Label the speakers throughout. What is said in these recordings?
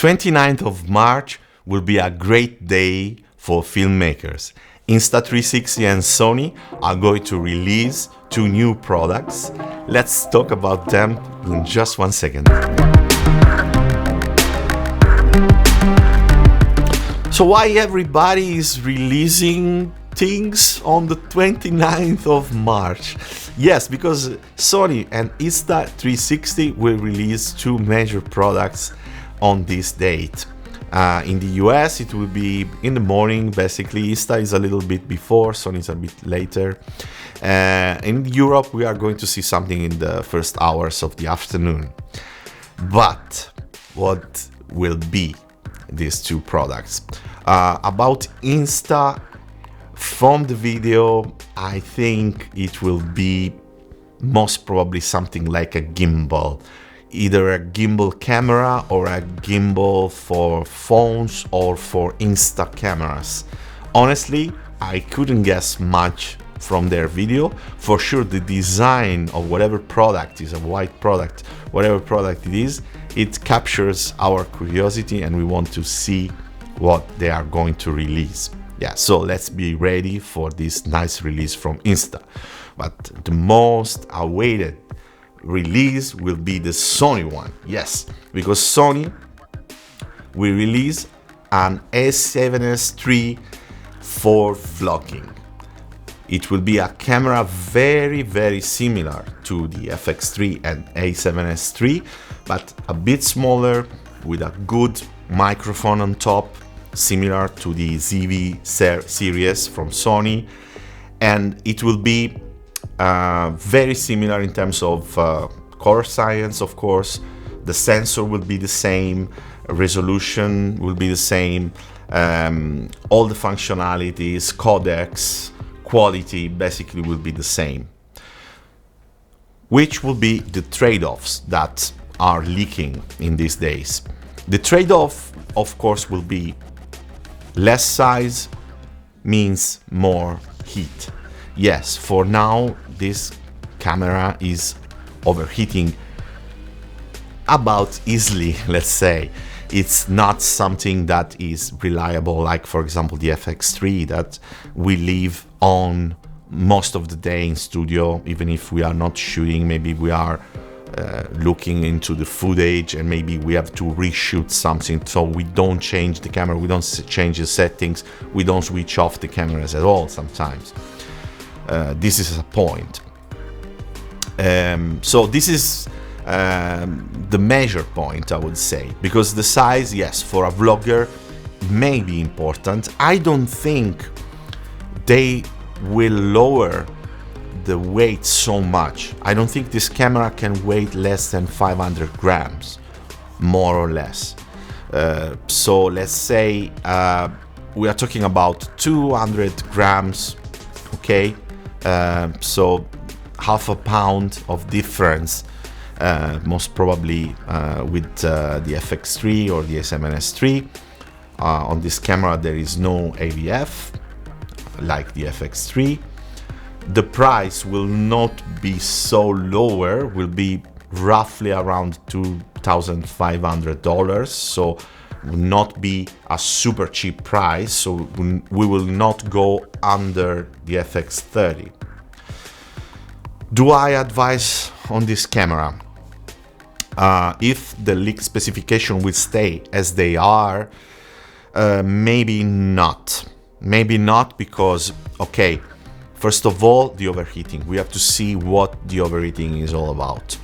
Speaker 1: 29th of March will be a great day for filmmakers. Insta360 and Sony are going to release 2 new products. Let's talk about them in just 1 second. So why everybody is releasing things on the 29th of March? Yes, because Sony and Insta360 will release 2 major products on this date. In the US, it will be in the morning, basically. Insta is a little bit before, Sony is a bit later. In Europe, we are going to see something in the first hours of the afternoon. But what will be these 2 products? About Insta, from the video, I think it will be most probably something like a gimbal. Either a gimbal camera or a gimbal for phones or for Insta cameras. Honestly, I couldn't guess much from their video. For sure, the design of whatever product is a white product, whatever product it is, it captures our curiosity and we want to see what they are going to release. Yeah, so let's be ready for this nice release from Insta. But the most awaited release will be the Sony one. Yes, because Sony will release an A7S III for vlogging. It will be a camera very similar to the FX3 and A7S III, but a bit smaller with a good microphone on top, similar to the ZV series from Sony, and it will be very similar in terms of color science. Of course, the sensor will be the same, resolution will be the same, all the functionalities, codecs, quality basically will be the same. Which will be the trade-offs that are leaking in these days? The trade-off, of course, will be less size means more heat. Yes, for now this camera is overheating about easily, let's say. It's not something that is reliable, like for example the FX3 that we leave on most of the day in studio, even if we are not shooting. Maybe we are looking into the footage and maybe we have to reshoot something, so we don't change the camera, we don't change the settings, we don't switch off the cameras at all sometimes. This is a point. So this is the measure point, I would say, because the size, yes, for a vlogger may be important. I don't think they will lower the weight so much. I don't think this camera can weigh less than 500 grams, more or less. So let's say we are talking about 200 grams, okay? So half a pound of difference, most probably with the FX3 or the A7S III. On this camera there is no AVF like the FX3. The price will not be so lower, will be roughly around $2,500, so will not be a super cheap price, so we will not go under the FX30. Do I advise on this camera? If the leaked specification will stay as they are, maybe not. Maybe not because, okay, first of all, the overheating. We have to see what the overheating is all about.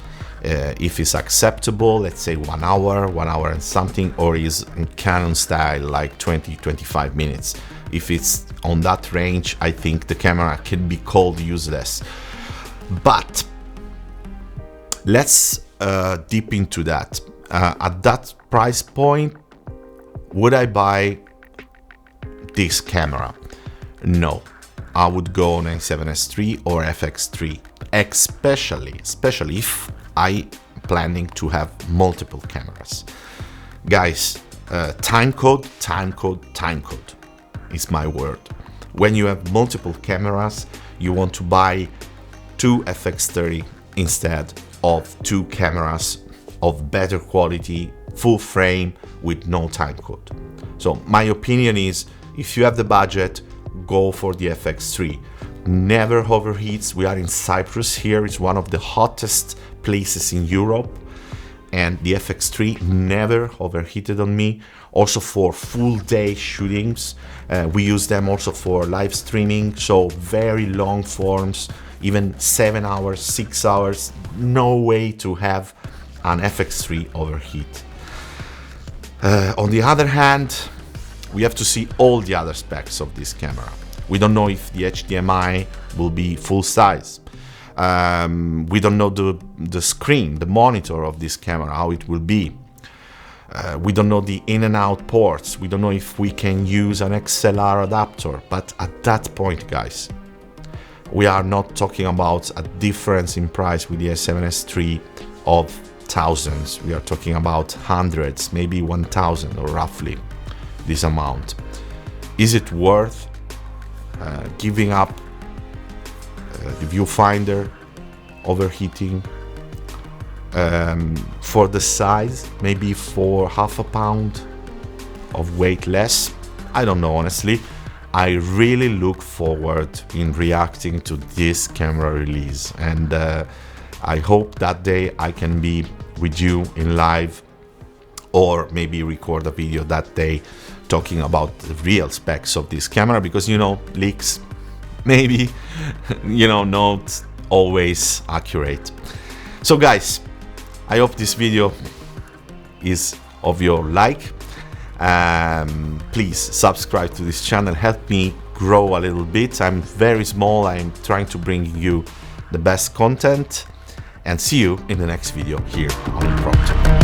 Speaker 1: If it's acceptable, let's say 1 hour and something, or is in Canon style like 20-25 minutes. If it's on that range, I think the camera can be called useless. But let's deep into that. At that price point, would I buy this camera? No. I would go on A7S III or FX3, especially if I planning to have multiple cameras. Guys, time code is my word. When you have multiple cameras, you want to buy 2 FX30 instead of 2 cameras of better quality full frame with no timecode. So my opinion is, if you have the budget, go for the FX3. Never overheats. We are in Cyprus here. It's one of the hottest places in Europe, and the FX3 never overheated on me. Also for full day shootings, we use them also for live streaming, so very long forms, even 7 hours, 6 hours, no way to have an FX3 overheat. On the other hand, we have to see all the other specs of this camera. We don't know if the HDMI will be full size. We don't know the screen, the monitor of this camera, how it will be. We don't know the in and out ports. We don't know if we can use an XLR adapter. But at that point, guys, we are not talking about a difference in price with the A7S III of thousands. We are talking about hundreds, maybe 1,000 or roughly this amount. Is it worth giving up the viewfinder overheating for the size, maybe for half a pound of weight less? I don't know, honestly. I really look forward in reacting to this camera release, and I hope that day I can be with you in live, or maybe record a video that day talking about the real specs of this camera, because, you know, leaks, maybe, you know, not always accurate. So guys, I hope this video is of your like. Please subscribe to this channel, help me grow a little bit. I'm very small, I'm trying to bring you the best content, and see you in the next video here on Impromptu.